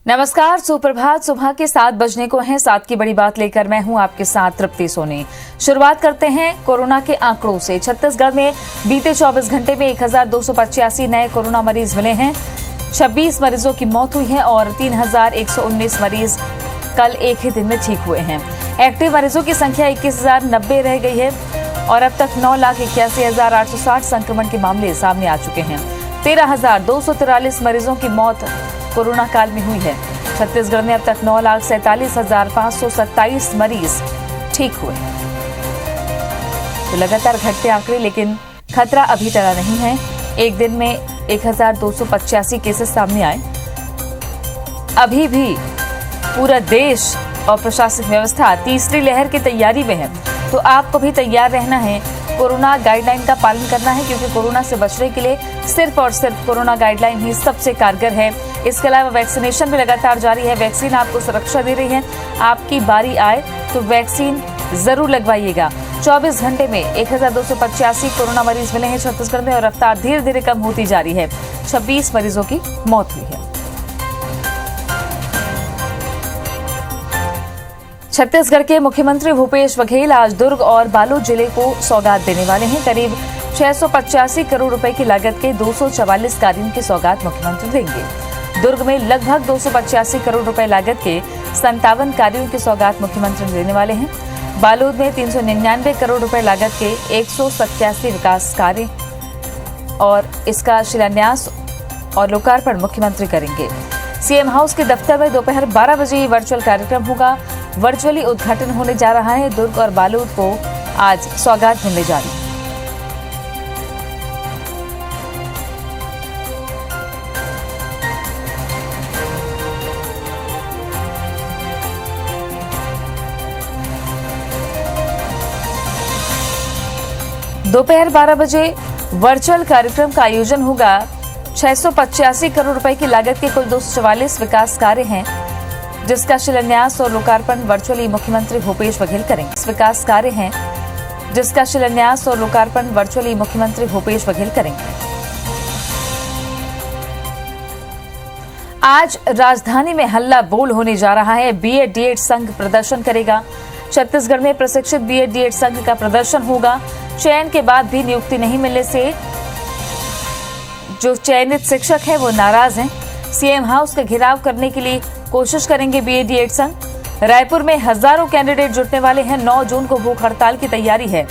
नमस्कार, सुप्रभात। सुबह के 7 बजने को हैं। 7 की बड़ी बात लेकर मैं हूं आपके साथ तृप्ति सोनी। शुरुआत करते हैं कोरोना के आंकड़ों से। छत्तीसगढ़ में बीते 24 घंटे में 1285 नए कोरोना मरीज मिले हैं। 26 मरीजों की मौत हुई है और 3119 मरीज कल एक ही दिन में ठीक हुए हैं। एक्टिव मरीजों की संख्या 21,090 रह गई है और अब तक 9,81,860 संक्रमण के मामले सामने आ चुके हैं। 13,243 मरीजों की मौत कोरोना काल में हुई है। छत्तीसगढ़ में अब तक 9,47,527 मरीज ठीक हुए। तो लगातार घटते आंकड़े, लेकिन खतरा अभी टला नहीं है। एक दिन में 1,285 केसेस सामने आए। अभी भी पूरा देश और प्रशासनिक व्यवस्था तीसरी लहर की तैयारी में है, तो आपको भी तैयार रहना है। कोरोना गाइडलाइन का पालन करना है, क्योंकि कोरोना से बचने के लिए सिर्फ और सिर्फ कोरोना गाइडलाइन ही सबसे कारगर है। इसके अलावा वैक्सीनेशन भी लगातार जारी है। वैक्सीन आपको सुरक्षा दे रही है। आपकी बारी आए तो वैक्सीन जरूर लगवाइएगा। 24 घंटे में 1,285 कोरोना मरीज मिले हैं छत्तीसगढ़ में और रफ्तार धीरे धीरे कम होती जा रही है। 26 मरीजों की मौत हुई है। छत्तीसगढ़ के मुख्यमंत्री भूपेश बघेल आज दुर्ग और बालोद जिले को सौगात देने वाले हैं। करीब 685 करोड़ रुपए की लागत के 244 कार्यों की सौगात मुख्यमंत्री देंगे। दुर्ग में लगभग 285 करोड़ रुपए लागत के 57 कार्यों की सौगात मुख्यमंत्री देने वाले हैं। बालोद में 399 करोड़ रुपए लागत के 187 विकास कार्य और इसका शिलान्यास और लोकार्पण मुख्यमंत्री करेंगे। सीएम हाउस के दफ्तर में दोपहर 12 बजे वर्चुअल कार्यक्रम होगा। वर्चुअली उद्घाटन होने जा रहा है। दुर्ग और बालोद को आज सौगात मिलने जा रही है। दोपहर 12 बजे वर्चुअल कार्यक्रम का आयोजन होगा। 685 करोड़ रुपए की लागत के कुल 244 विकास कार्य हैं, जिसका शिलान्यास और लोकार्पण वर्चुअली मुख्यमंत्री भूपेश बघेल करेंगे। विकास कार्य हैं जिसका शिलान्यास और लोकार्पण वर्चुअली मुख्यमंत्री भूपेश बघेल करेंगे। आज राजधानी में हल्ला बोल होने जा रहा है। बीएड डीएड संघ प्रदर्शन करेगा। छत्तीसगढ़ में प्रशिक्षित बीएड डीएड संघ का प्रदर्शन होगा। चयन के बाद भी नियुक्ति नहीं मिलने से जो चयनित शिक्षक हैं वो नाराज हैं। सीएम हाउस का घेराव करने के लिए कोशिश करेंगे बीएड डीएड संघ। रायपुर में हजारों कैंडिडेट जुटने वाले हैं। 9 जून को भूख हड़ताल की तैयारी है।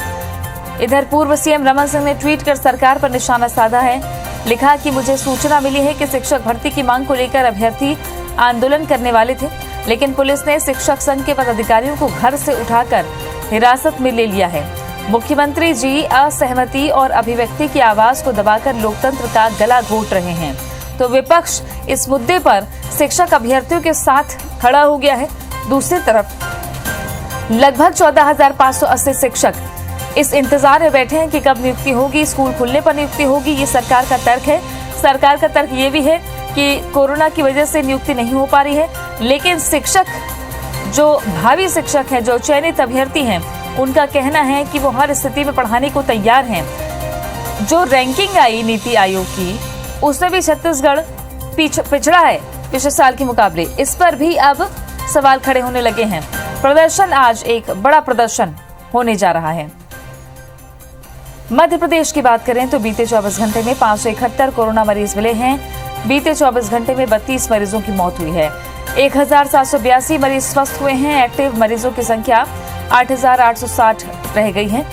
इधर पूर्व सीएम रमन सिंह ने ट्वीट कर सरकार पर निशाना साधा है। लिखा कि मुझे सूचना मिली है कि शिक्षक भर्ती की मांग को लेकर अभ्यर्थी आंदोलन करने वाले थे, लेकिन पुलिस ने शिक्षक संघ के पदाधिकारियों को घर से उठाकर हिरासत में ले लिया है। मुख्यमंत्री जी असहमति और अभिव्यक्ति की आवाज को दबाकर लोकतंत्र का गला घोट रहे हैं, तो विपक्ष इस मुद्दे पर शिक्षक अभ्यर्थियों के साथ खड़ा हो गया है। दूसरी तरफ लगभग 14,580 शिक्षक इस इंतजार में बैठे हैं कि कब नियुक्ति होगी, स्कूल खुलने पर नियुक्ति होगी। ये सरकार का तर्क है। सरकार का तर्क ये भी है कि कोरोना की वजह से नियुक्ति नहीं हो पा रही है, लेकिन शिक्षक जो भावी शिक्षक हैं, जो चयनित अभ्यर्थी हैं, उनका कहना है कि वो हर स्थिति में पढ़ाने को तैयार हैं। जो रैंकिंग आई नीति आयोग की, उसमें भी छत्तीसगढ़ पिछड़ा है पिछले साल के मुकाबले। इस पर भी अब सवाल खड़े होने लगे हैं। प्रदर्शन आज एक बड़ा प्रदर्शन होने जा रहा है। मध्य प्रदेश की बात करें तो बीते 24 घंटे में 571 कोरोना मरीज मिले हैं। बीते 24 घंटे में 32 मरीजों की मौत हुई है। 1,782 मरीज स्वस्थ हुए हैं। एक्टिव मरीजों की संख्या 8,860 रह गई है।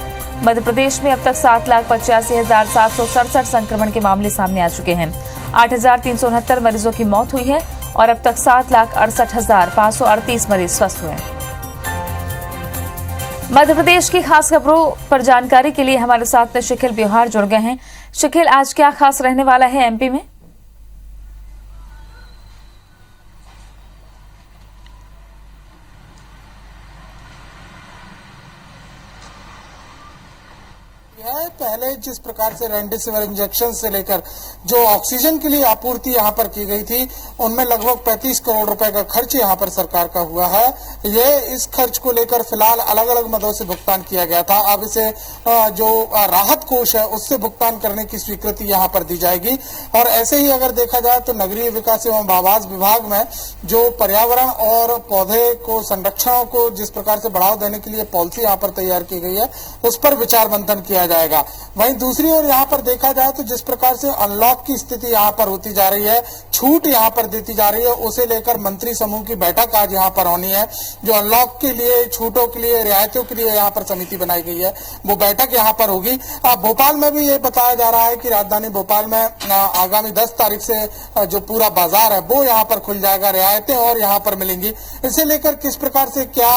मध्य प्रदेश में अब तक 7,85,767 संक्रमण के मामले सामने आ चुके हैं। 8,369 मरीजों की मौत हुई है और अब तक 7,68,538 मरीज स्वस्थ हुए हैं। मध्य प्रदेश की खास खबरों पर जानकारी के लिए हमारे साथ में शिखिल बिहार जुड़ गए हैं। शिखिल, आज क्या खास रहने वाला है एमपी में? है। पहले जिस प्रकार से रेमडेसिविर इंजेक्शन से लेकर जो ऑक्सीजन के लिए आपूर्ति यहाँ पर की गई थी, उनमें लगभग 35 करोड़ रुपए का खर्च यहाँ पर सरकार का हुआ है। ये इस खर्च को लेकर फिलहाल अलग अलग मदों से भुगतान किया गया था। अब इसे जो राहत कोष है उससे भुगतान करने की स्वीकृति यहाँ पर दी जाएगी। और ऐसे ही अगर देखा जाए तो नगरीय विकास एवं आवास विभाग में जो पर्यावरण और पौधे को संरक्षण को जिस प्रकार से बढ़ावा देने के लिए पॉलिसी यहाँ पर तैयार की गई है, उस पर विचार मंथन किया जाएगा। वहीं दूसरी ओर यहाँ पर देखा जाए तो जिस प्रकार से अनलॉक की स्थिति यहाँ पर होती जा रही है, छूट यहाँ पर देती जा रही है, उसे लेकर मंत्री समूह की बैठक आज यहाँ पर होनी है। जो अनलॉक के लिए, छूटों के लिए, रियायतों के लिए यहाँ पर समिति बनाई गई है, वो बैठक यहाँ पर होगी। भोपाल में भी ये बताया जा रहा है कि राजधानी भोपाल में आगामी 10 तारीख से जो पूरा बाजार है वो यहाँ पर खुल जाएगा, रियायतें और यहाँ पर मिलेंगी। इसे लेकर किस प्रकार से क्या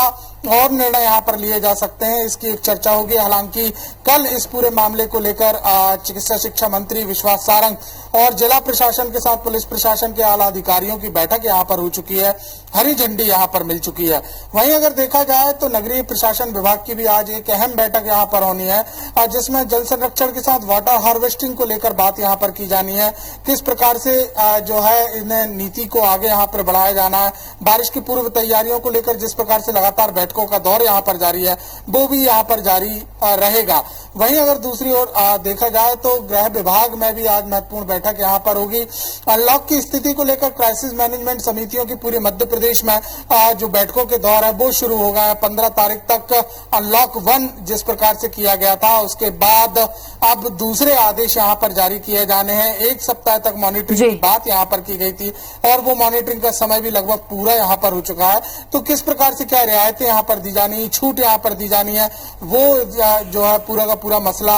और निर्णय यहाँ पर लिए जा सकते हैं, इसकी एक चर्चा होगी। हालांकि कल इस पूरे मामले को लेकर चिकित्सा शिक्षा मंत्री विश्वास सारंग और जिला प्रशासन के साथ पुलिस प्रशासन के आला अधिकारियों की बैठक यहाँ पर हो चुकी है, हरी झंडी यहाँ पर मिल चुकी है। वहीं अगर देखा जाए तो नगरीय प्रशासन विभाग की भी आज एक अहम बैठक यहाँ पर होनी है, जिसमें जल संरक्षण के साथ वाटर हार्वेस्टिंग को लेकर बात यहाँ पर की जानी है। किस प्रकार से जो है इन्हें नीति को आगे यहाँ पर बढ़ाया जाना है, बारिश की पूर्व तैयारियों को लेकर जिस प्रकार से लगातार बैठकों का दौर यहाँ पर जारी है, वो भी यहाँ पर जारी रहेगा। वहीं अगर दूसरी ओर देखा जाए तो गृह विभाग में भी आज महत्वपूर्ण बैठक यहाँ पर होगी। अनलॉक की स्थिति को लेकर क्राइसिस मैनेजमेंट समितियों की पूरे मध्य प्रदेश में जो बैठकों के दौर है वो शुरू हो गया है। 15 तारीख तक अनलॉक 1 जिस प्रकार से किया गया था, उसके बाद अब दूसरे आदेश यहाँ पर जारी किए जाने हैं। 1 सप्ताह तक मॉनिटरिंग की बात यहाँ पर की गई थी और वो मॉनिटरिंग का समय भी लगभग पूरा यहाँ पर हो चुका है। तो किस प्रकार से क्या रियायतें यहाँ पर दी जानी है, छूट यहाँ पर दी जानी है, वो जो है पूरा का पूरा मसला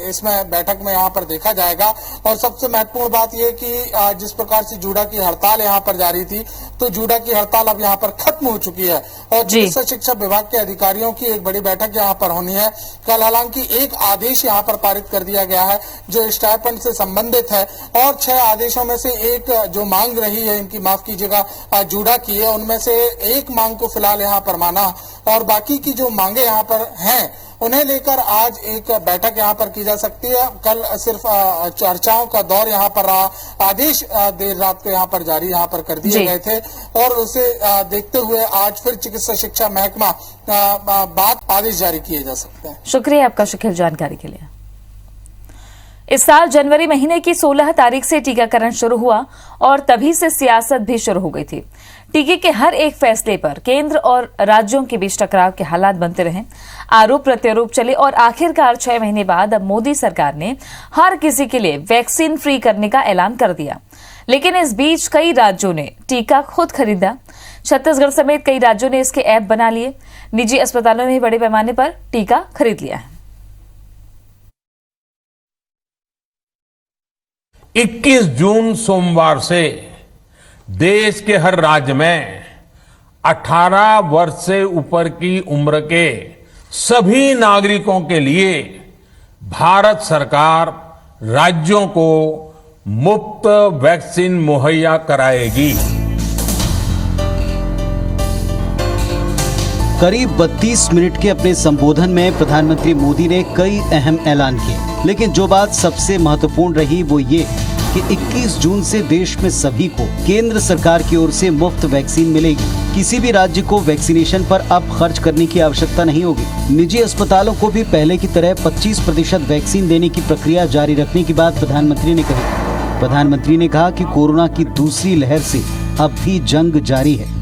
इसमें बैठक में यहाँ पर देखा जाएगा। और सबसे महत्वपूर्ण बात यह कि जिस प्रकार से जूडा की हड़ताल यहाँ पर जारी थी, तो जूडा की हड़ताल अब यहाँ पर खत्म हो चुकी है और चिकित्सा शिक्षा विभाग के अधिकारियों की एक बड़ी बैठक यहाँ पर होनी है। कल हालांकि एक आदेश यहाँ पर पारित कर दिया गया है जो स्टाइपेंड से संबंधित है और 6 आदेशों में से एक जो मांग रही है, इनकी माफ कीजिएगा, जूडा की है, उनमें से एक मांग को फिलहाल यहाँ पर माना और बाकी की जो मांगे यहाँ पर हैं उन्हें लेकर आज एक बैठक यहाँ पर की जा सकती है। कल सिर्फ चर्चाओं का दौर यहाँ पर रहा, आदेश देर रात को यहाँ पर जारी यहाँ पर कर दिए गए थे और उसे देखते हुए आज फिर चिकित्सा शिक्षा महकमा बाद आदेश जारी किए जा सकते हैं। शुक्रिया आपका शिखिल जानकारी के लिए। इस साल जनवरी महीने की 16 तारीख से टीकाकरण शुरू हुआ और तभी से सियासत भी शुरू हो गई थी। टीके के हर एक फैसले पर केंद्र और राज्यों के बीच टकराव के हालात बनते रहे, आरोप प्रत्यारोप चले और आखिरकार 6 महीने बाद अब मोदी सरकार ने हर किसी के लिए वैक्सीन फ्री करने का ऐलान कर दिया। लेकिन इस बीच कई राज्यों ने टीका खुद खरीदा। छत्तीसगढ़ समेत कई राज्यों ने इसके ऐप बना लिए। निजी अस्पतालों ने बड़े पैमाने पर टीका खरीद लिया है। 21 जून सोमवार से देश के हर राज्य में 18 वर्ष से ऊपर की उम्र के सभी नागरिकों के लिए भारत सरकार राज्यों को मुफ्त वैक्सीन मुहैया कराएगी। करीब 32 मिनट के अपने संबोधन में प्रधानमंत्री मोदी ने कई अहम ऐलान किए, लेकिन जो बात सबसे महत्वपूर्ण रही वो ये कि 21 जून से देश में सभी को केंद्र सरकार की ओर से मुफ्त वैक्सीन मिलेगी। किसी भी राज्य को वैक्सीनेशन पर अब खर्च करने की आवश्यकता नहीं होगी। निजी अस्पतालों को भी पहले की तरह 25% वैक्सीन देने की प्रक्रिया जारी रखने की बात प्रधानमंत्री ने कही। प्रधानमंत्री ने कहा कि कोरोना की दूसरी लहर से अब भी जंग जारी है।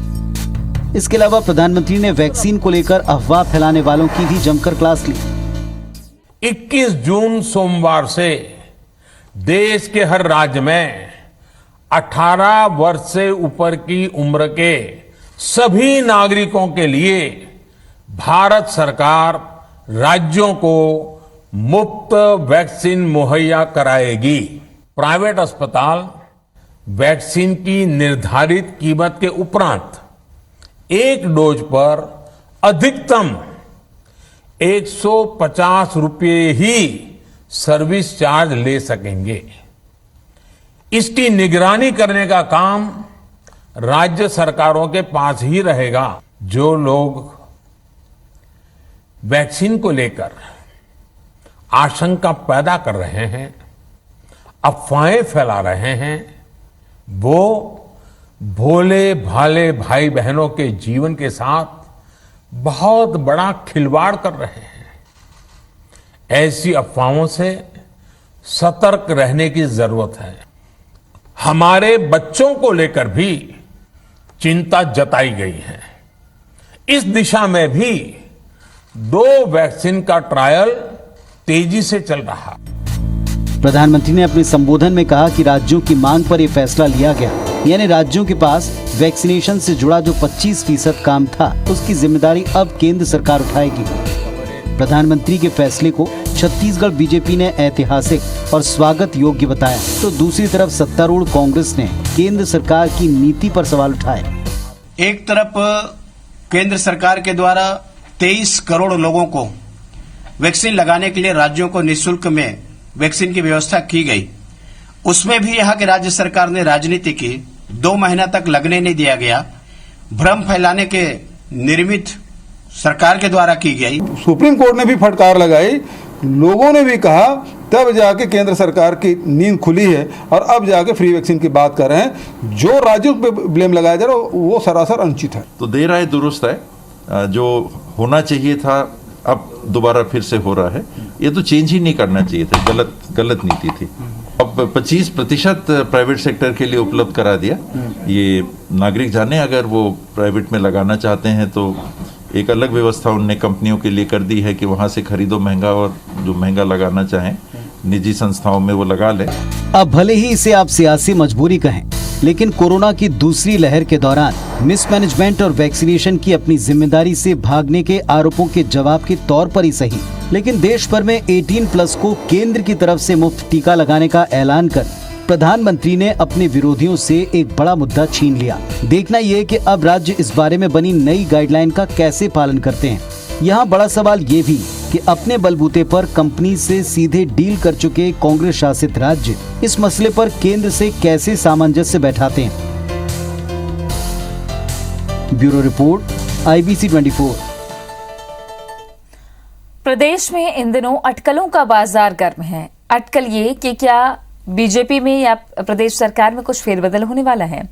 इसके अलावा प्रधानमंत्री ने वैक्सीन को लेकर अफवाह फैलाने वालों की भी जमकर क्लास ली। 21 जून सोमवार से देश के हर राज्य में 18 वर्ष से ऊपर की उम्र के सभी नागरिकों के लिए भारत सरकार राज्यों को मुफ्त वैक्सीन मुहैया कराएगी। प्राइवेट अस्पताल वैक्सीन की निर्धारित कीमत के उपरांत एक डोज पर अधिकतम 150 रुपये ही सर्विस चार्ज ले सकेंगे। इसकी निगरानी करने का काम राज्य सरकारों के पास ही रहेगा। जो लोग वैक्सीन को लेकर आशंका पैदा कर रहे हैं, अफवाहें फैला रहे हैं, वो भोले भाले भाई बहनों के जीवन के साथ बहुत बड़ा खिलवाड़ कर रहे हैं। ऐसी अफवाहों से सतर्क रहने की जरूरत है। हमारे बच्चों को लेकर भी चिंता जताई गई है। इस दिशा में भी 2 वैक्सीन का ट्रायल तेजी से चल रहा। प्रधानमंत्री ने अपने संबोधन में कहा कि राज्यों की मांग पर यह फैसला लिया गया, यानी राज्यों के पास वैक्सीनेशन से जुड़ा जो 25% काम था उसकी जिम्मेदारी अब केंद्र सरकार उठाएगी। प्रधानमंत्री के फैसले को छत्तीसगढ़ बीजेपी ने ऐतिहासिक और स्वागत योग्य बताया, तो दूसरी तरफ सत्तारूढ़ कांग्रेस ने केंद्र सरकार की नीति पर सवाल उठाए। एक तरफ केंद्र सरकार के द्वारा 23 करोड़ लोगों को वैक्सीन लगाने के लिए राज्यों को निःशुल्क में वैक्सीन की व्यवस्था की गई, उसमें भी यहाँ के राज्य सरकार ने राजनीति की। 2 महीना तक लगने नहीं दिया गया, भ्रम फैलाने के निर्मित सरकार के द्वारा की गई। सुप्रीम कोर्ट ने भी फटकार लगाई, लोगों ने भी कहा, तब जाके केंद्र सरकार की नींद खुली है और अब जाके फ्री वैक्सीन की बात कर रहे हैं। जो राज्यों पे ब्लेम लगाया जा रहा है वो सरासर अनुचित है। तो देर आए दुरुस्त है, जो होना चाहिए था अब दोबारा फिर से हो रहा है। ये तो चेंज ही नहीं करना चाहिए था, गलत नीति थी। अब 25% प्राइवेट सेक्टर के लिए उपलब्ध करा दिया। ये नागरिक जाने, अगर वो प्राइवेट में लगाना चाहते हैं तो एक अलग व्यवस्था उनने कंपनियों के लिए कर दी है कि वहां से खरीदो महंगा, और जो महंगा लगाना चाहें निजी संस्थाओं में वो लगा लें। अब भले ही इसे आप सियासी मजबूरी कहें, लेकिन कोरोना की दूसरी लहर के दौरान मिसमैनेजमेंट और वैक्सीनेशन की अपनी जिम्मेदारी से भागने के आरोपों के जवाब के तौर पर ही सही, लेकिन देश भर में 18+ को केंद्र की तरफ से मुफ्त टीका लगाने का ऐलान कर प्रधानमंत्री ने अपने विरोधियों से एक बड़ा मुद्दा छीन लिया। देखना ये कि अब राज्य इस बारे में बनी नई गाइडलाइन का कैसे पालन करते हैं। यहाँ बड़ा सवाल ये भी कि अपने बलबूते पर कंपनी से सीधे डील कर चुके कांग्रेस शासित राज्य इस मसले पर केंद्र से कैसे सामंजस्य बैठाते हैं। Bureau report, IBC 24। प्रदेश में इन दिनों अटकलों का बाजार गर्म है। अटकल ये कि क्या बीजेपी में या प्रदेश सरकार में कुछ फेरबदल होने वाला है।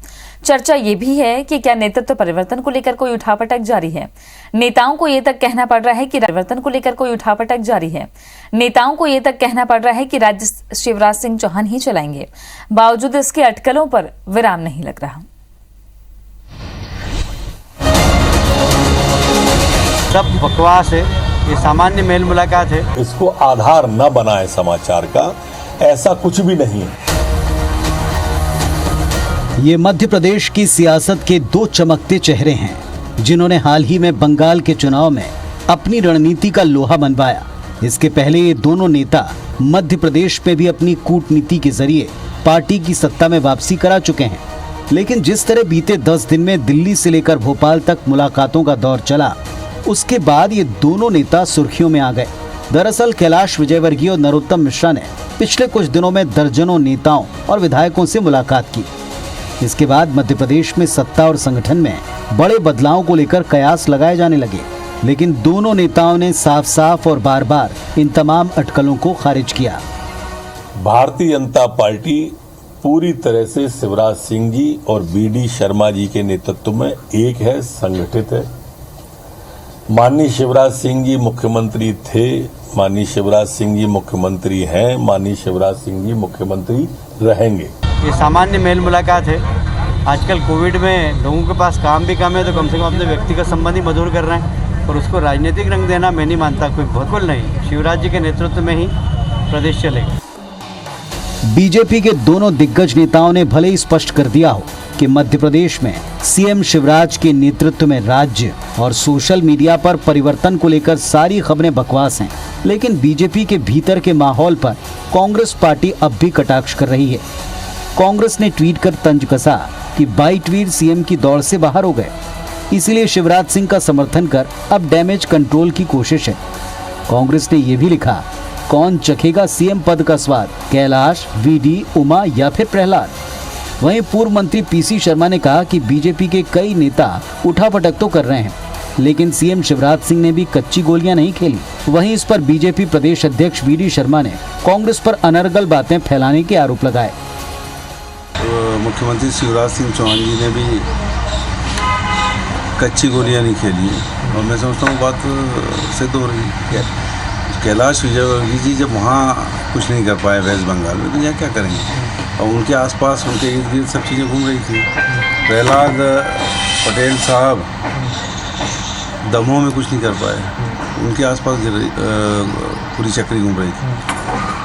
चर्चा ये भी है कि क्या नेतृत्व परिवर्तन को लेकर कोई उठापटक जारी है। नेताओं को ये तक कहना पड़ रहा है कि परिवर्तन को लेकर कोई उठापटक जारी है। नेताओं को ये तक कहना पड़ रहा है कि राज्य शिवराज सिंह चौहान ही चलाएंगे। बावजूद इसके अटकलों पर विराम नहीं लग रहा। सब बकवास है, ये सामान्य मेल मुलाकात है। इसको आधार न बनाए समाचार का, ऐसा कुछ भी नहीं है। ये मध्य प्रदेश की सियासत के 2 चमकते चेहरे हैं जिन्होंने हाल ही में बंगाल के चुनाव में अपनी रणनीति का लोहा मनवाया। इसके पहले ये दोनों नेता मध्य प्रदेश में भी अपनी कूटनीति के जरिए पार्टी की सत्ता में वापसी करा चुके हैं। लेकिन जिस तरह बीते 10 दिन में दिल्ली से लेकर भोपाल तक मुलाकातों का दौर चला, उसके बाद ये दोनों नेता सुर्खियों में आ गए। दरअसल कैलाश विजयवर्गीय और नरोत्तम मिश्रा ने पिछले कुछ दिनों में दर्जनों नेताओं और विधायकों से मुलाकात की। इसके बाद मध्य प्रदेश में सत्ता और संगठन में बड़े बदलावों को लेकर कयास लगाए जाने लगे, लेकिन दोनों नेताओं ने साफ साफ और बार बार इन तमाम अटकलों को खारिज किया। भारतीय जनता पार्टी पूरी तरह से शिवराज सिंह जी और BD शर्मा जी के नेतृत्व में एक है, संगठित है। माननीय शिवराज सिंह जी मुख्यमंत्री थे, माननीय शिवराज सिंह जी मुख्यमंत्री हैं, माननीय शिवराज सिंह जी मुख्यमंत्री रहेंगे। ये सामान्य मेल मुलाकात है। आजकल कोविड में लोगों के पास काम भी कम है, तो कम से कम अपने व्यक्तिगत संबंध ही मधुर कर रहे हैं, और उसको राजनीतिक रंग देना मैं नहीं मानता कोई बिल्कुल नहीं। शिवराज जी के नेतृत्व में ही प्रदेश चलेगा। बीजेपी के दोनों दिग्गज नेताओं ने भले ही स्पष्ट कर दिया हो कि मध्य प्रदेश में CM शिवराज के नेतृत्व में राज्य और सोशल मीडिया पर परिवर्तन को लेकर सारी खबरें बकवास हैं, लेकिन बीजेपी के भीतर के माहौल पर कांग्रेस पार्टी अब भी कटाक्ष कर रही है। कांग्रेस ने ट्वीट कर तंज कसा कि बाईटवीर CM की दौड़ से बाहर हो गए, इसीलिए शिवराज सिंह का समर्थन कर अब डैमेज कंट्रोल की कोशिश है। कांग्रेस ने यह भी लिखा, कौन चखेगा CM पद का स्वाद, कैलाश, VD, उमा या फिर प्रहलाद। वहीं पूर्व मंत्री PC शर्मा ने कहा कि बीजेपी के कई नेता उठापटक तो कर रहे हैं, लेकिन सीएम शिवराज सिंह ने भी कच्ची गोलियां नहीं खेली। वहीं इस पर बीजेपी प्रदेश अध्यक्ष वीडी शर्मा ने कांग्रेस पर अनर्गल बातें फैलाने के आरोप लगाए। मुख्यमंत्री शिवराज सिंह चौहान जी ने भी कच्ची गोलियां नहीं खेली है और मैं समझता हूँ बात सिद्ध हो रही है। कैलाश विजयवर्गीय जी जब वहाँ कुछ नहीं कर पाए वेस्ट बंगाल में, तो यहाँ क्या करेंगे? और उनके आसपास उनके इर्द गिर्द सब चीज़ें घूम रही थी। प्रहलाद पटेल साहब दमोह में कुछ नहीं कर पाए, उनके आसपास पूरी चक्री घूम रही थी।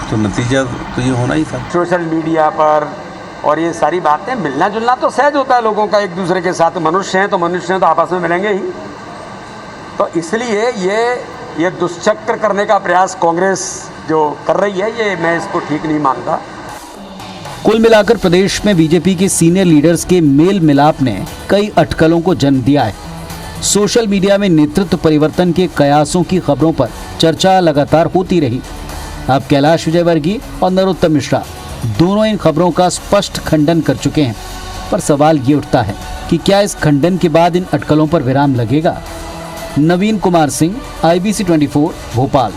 तो नतीजा तो ये होना ही था। सोशल मीडिया पर और ये सारी बातें, मिलना जुलना तो सहज होता है लोगों का एक दूसरे के साथ। मनुष्य हैं तो आपस में मिलेंगे ही। तो इसलिए ये दुष्चक्र करने का प्रयास कांग्रेस जो कर रही है, ये मैं इसको ठीक नहीं मानता। कुल मिलाकर प्रदेश में बीजेपी के सीनियर लीडर्स के मेल मिलाप ने कई अटकलों को जन्म दिया है। सोशल मीडिया में नेतृत्व परिवर्तन के कयासों की खबरों पर चर्चा लगातार होती रही। अब कैलाश विजयवर्गीय और नरोत्तम मिश्रा दोनों इन खबरों का स्पष्ट खंडन कर चुके हैं। पर सवाल ये उठता है कि क्या इस खंडन के बाद इन अटकलों पर विराम लगेगा? नवीन कुमार सिंह, IBC 24, भोपाल।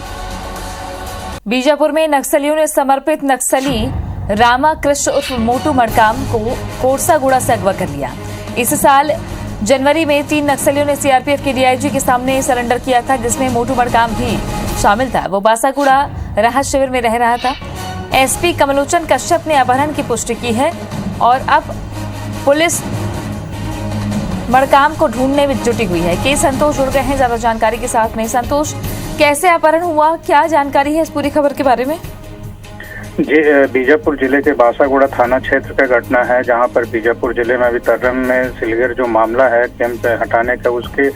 बीजापुर में नक्सलियों ने समर्पित नक्सली रामाकृष्ण उर्फ मोटू मडकाम को कोरसागुड़ा से अगवा कर लिया। इस साल जनवरी में 3 नक्सलियों ने सीआरपीएफ के डीआईजी के सामने सरेंडर किया था, जिसमें मोटू मडकाम भी शामिल था। वो बासागुड़ा राहत शिविर में रह रहा था। एसपी कमलोचन कश्यप ने अपहरण की पुष्टि की है और अब पुलिस मडकाम को ढूंढने में जुटी हुई है। के संतोष जुड़ गए हैं ज्यादा जानकारी के साथ में। संतोष, कैसे अपहरण हुआ, क्या जानकारी है इस पूरी खबर के बारे में? जी, बीजापुर जिले के बासागुड़ा थाना क्षेत्र का घटना है, जहां पर बीजापुर जिले में अभी तर्रम में सिलगर जो मामला है कैंप हटाने का, उसके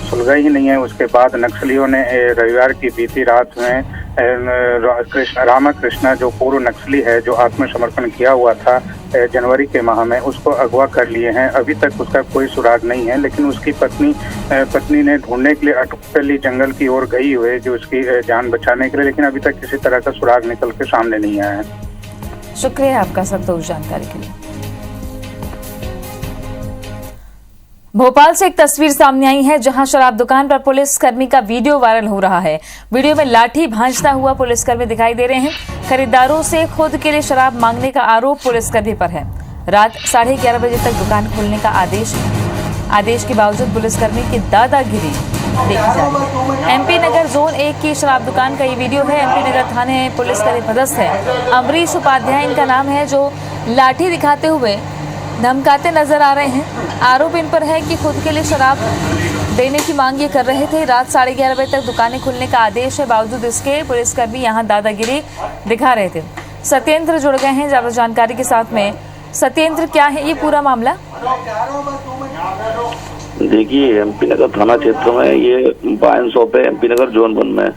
सुलझा ही नहीं है। उसके बाद नक्सलियों ने रविवार की बीती रात में रामाकृष्णा जो पूर्व नक्सली है, जो आत्मसमर्पण किया हुआ था जनवरी के माह में, उसको अगवा कर लिए हैं। अभी तक उसका कोई सुराग नहीं है, लेकिन उसकी पत्नी ने ढूंढने के लिए अटकली जंगल की ओर गई हुई जो उसकी जान बचाने के लिए, लेकिन अभी तक किसी तरह का सुराग निकल के सामने नहीं आया है। शुक्रिया आपका संतोष जानकारी के लिए। भोपाल से एक तस्वीर सामने आई है, जहां शराब दुकान पर पुलिस कर्मी का वीडियो वायरल हो रहा है। वीडियो में लाठी भांजता हुआ पुलिसकर्मी दिखाई दे रहे हैं। खरीदारों से खुद के लिए शराब मांगने का आरोप पुलिसकर्मी पर है। रात 11:30 बजे तक दुकान खोलने का आदेश है। आदेश के बावजूद पुलिसकर्मी की दादागिरी देखी जा रही है। एमपी नगर जोन 1 की शराब दुकान का ये वीडियो है। एमपी नगर थाने पुलिस का पदस्थ है अमरीश उपाध्याय इनका नाम है, जो लाठी दिखाते हुए धमकाते नजर आ रहे हैं। आरोप इन पर है कि खुद के लिए शराब देने की मांग ये कर रहे थे। रात 11:30 बजे तक दुकानें खुलने का आदेश है, बावजूद इसके पुलिसकर्मी यहाँ दादागिरी दिखा रहे थे। सत्येंद्र जुड़ गए हैं ज्यादा जानकारी के साथ में। सत्येंद्र, क्या है ये पूरा मामला? देखिए, एमपी नगर थाना क्षेत्र में ये वाइन शॉप है, एमपी नगर जोन 1 में,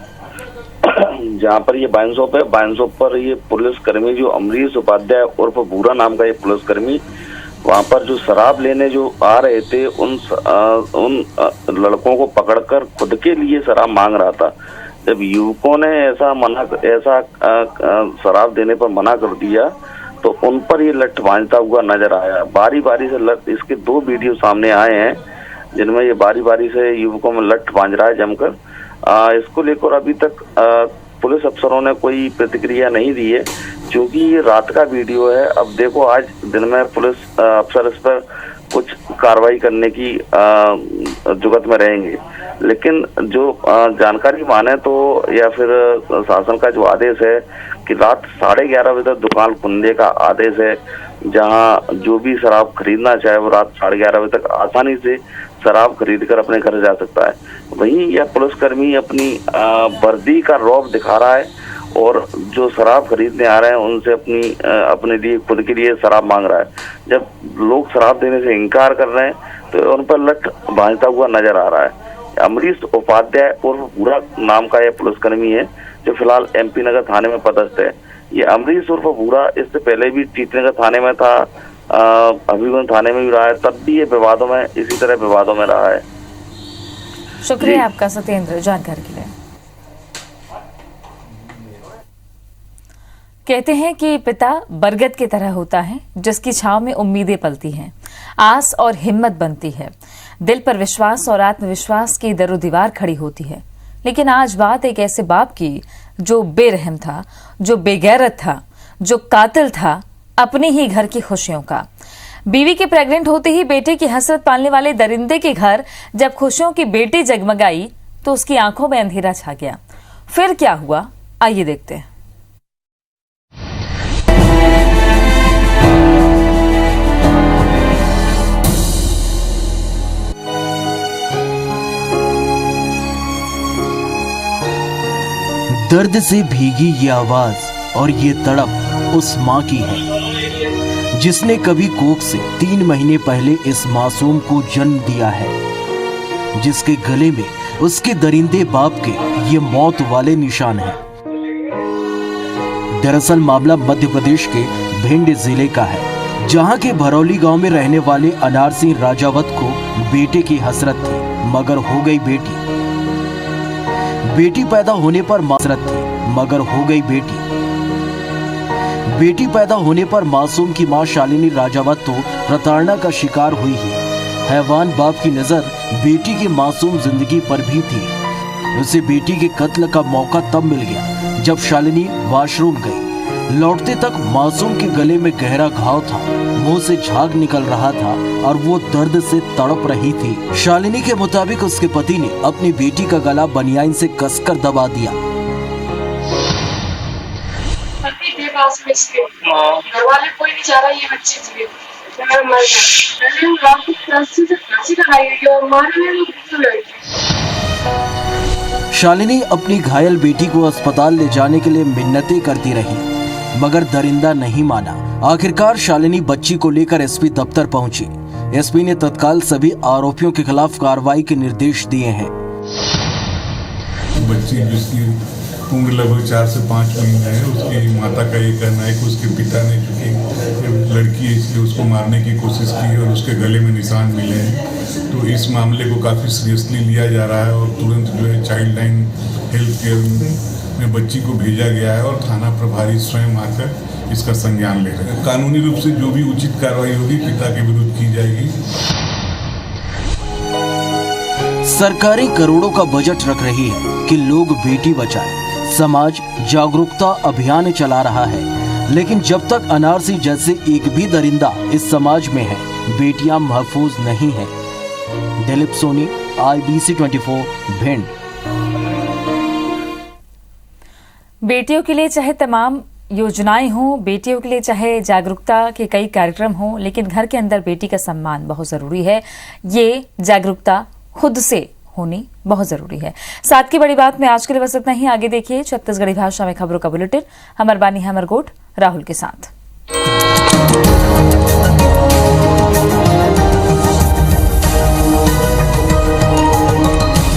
जहाँ पर ये वाइन शॉप है। वाइन शॉप पर ये पुलिसकर्मी जो अमरीश उपाध्याय उर्फ भूरा नाम का ये पुलिसकर्मी वहाँ पर जो शराब लेने जो आ रहे थे, उन लड़कों को पकड़कर खुद के लिए शराब मांग रहा था। जब युवकों ने ऐसा शराब देने पर मना कर दिया, तो उन पर ये लठ भांजता हुआ नजर आया। बारी बारी से इसके 2 वीडियो सामने आए हैं, जिनमें ये बारी बारी से युवकों में लठ भांज रहा है जमकर। इसको लेकर अभी तक पुलिस अफसरों ने कोई प्रतिक्रिया नहीं दी है, क्योंकि ये रात का वीडियो है। अब देखो, आज दिन में पुलिस अफसर इस पर कुछ कार्रवाई करने की जुगत में रहेंगे, लेकिन जो जानकारी माने तो, या फिर शासन का जो आदेश है कि रात 11:30 बजे तक दुकान खुलने का आदेश है, जहां जो भी शराब खरीदना चाहे वो रात 11:30 बजे तक आसानी से शराब खरीद कर अपने घर जा सकता है। वहीं यह पुलिसकर्मी अपनी वर्दी का रौब दिखा रहा है और जो शराब खरीदने आ रहे हैं उनसे अपने लिए खुद के लिए शराब मांग रहा है। जब लोग शराब देने से इनकार कर रहे हैं तो उन पर लठ भांजता हुआ नजर आ रहा है। अमरीश उपाध्याय उर्फ भूरा नाम का यह पुलिसकर्मी है, जो फिलहाल एमपी नगर थाने में पदस्थ है। ये अमरीश उर्फ भूरा इससे पहले भी टीटी नगर थाने में था, हबीबगंज थाने में भी रहा है, तब भी ये विवादों में, इसी तरह विवादों में रहा है। शुक्रिया आपका सत्येंद्र जानकारी के लिए। कहते हैं कि पिता बरगद की तरह होता है, जिसकी छांव में उम्मीदें पलती हैं, आस और हिम्मत बनती है। दिल पर विश्वास और आत्मविश्वास की दरोदीवार खड़ी होती है। लेकिन आज बात एक ऐसे बाप की जो बेरहम था, जो बेगैरत था, जो कातिल था अपने ही घर की खुशियों का। बीवी के प्रेग्नेंट होते ही बेटे की हसरत पालने वाले दरिंदे के घर जब खुशियों की बेटी जगमगाई तो उसकी आंखों में अंधेरा छा गया। फिर क्या हुआ, आइए देखते हैं। दर्द से भीगी ये आवाज और ये तड़प उस माँ की है जिसने कभी कोख से 3 महीने पहले इस मासूम को जन्म दिया है, जिसके गले में उसके दरिंदे बाप के ये मौत वाले निशान हैं। दरअसल मामला मध्य प्रदेश के भिंड जिले का है, जहां के भरौली गांव में रहने वाले अनार सिंह राजावत को बेटे की हसरत थी, मगर हो गई बेटी। बेटी पैदा होने पर मासरत थी, मगर हो गई बेटी। बेटी पैदा होने पर मासूम की मां शालिनी राजावत तो प्रताड़ना का शिकार हुई ही। हैवान बाप की नजर बेटी की मासूम जिंदगी पर भी थी। उसे बेटी के कत्ल का मौका तब मिल गया जब शालिनी वॉशरूम गई। लौटते तक मासूम के गले में गहरा घाव था, मुंह से झाग निकल रहा था और वो दर्द से तड़प रही थी। शालिनी के मुताबिक उसके पति ने अपनी बेटी का गला बनियान से कसकर दबा दिया। पास में इसके घर वाले कोई नहीं चाह रहा ये बच्चे जिए, मैं मर जाए। मैंने रात को फांसी से फांसी लगाई गई और मारे में तो लड़की। शालिनी अपनी घायल बेटी को अस्पताल ले जाने के लिए मिन्नतें करती रही, मगर दरिंदा नहीं माना। आखिरकार शालिनी बच्ची को लेकर एसपी दफ्तर पहुंची। एसपी ने तत्काल सभी आरोपियों के खिलाफ कार्रवाई के निर्देश दिए हैं। बच्ची जिसकी उम्र लगभग 4 से 5 महीने है, उसकी माता का ये कहना है कि उसके पिता ने, क्योंकि लड़की है इसलिए उसको मारने की कोशिश की और उसके गले में निशान मिले हैं। तो इस मामले को काफ़ी सीरियसली लिया जा रहा है और तुरंत जो है चाइल्ड लाइन हेल्थ केयर में बच्ची को भेजा गया है और थाना प्रभारी स्वयं आकर इसका संज्ञान ले रहे हैं। कानूनी रूप से जो भी उचित कार्रवाई होगी पिता के विरुद्ध की जाएगी। सरकारें करोड़ों का बजट रख रही है कि लोग बेटी बचाएं। समाज जागरूकता अभियान चला रहा है, लेकिन जब तक अनार सिंह जैसे एक भी दरिंदा इस समाज में है, बेटियां महफूज नहीं है। दिलीप सोनी, IBC 24, भिंड। बेटियों के लिए चाहे तमाम योजनाएं हों, बेटियों के लिए चाहे जागरूकता के कई कार्यक्रम हों, लेकिन घर के अंदर बेटी का सम्मान बहुत जरूरी है। ये जागरूकता खुद से होनी बहुत जरूरी है। साथ की बड़ी बात में आज के लिए बस इतना ही। आगे देखिए छत्तीसगढ़ी भाषा में खबरों का बुलेटिन हमर बानी हमर गोट राहुल के साथ।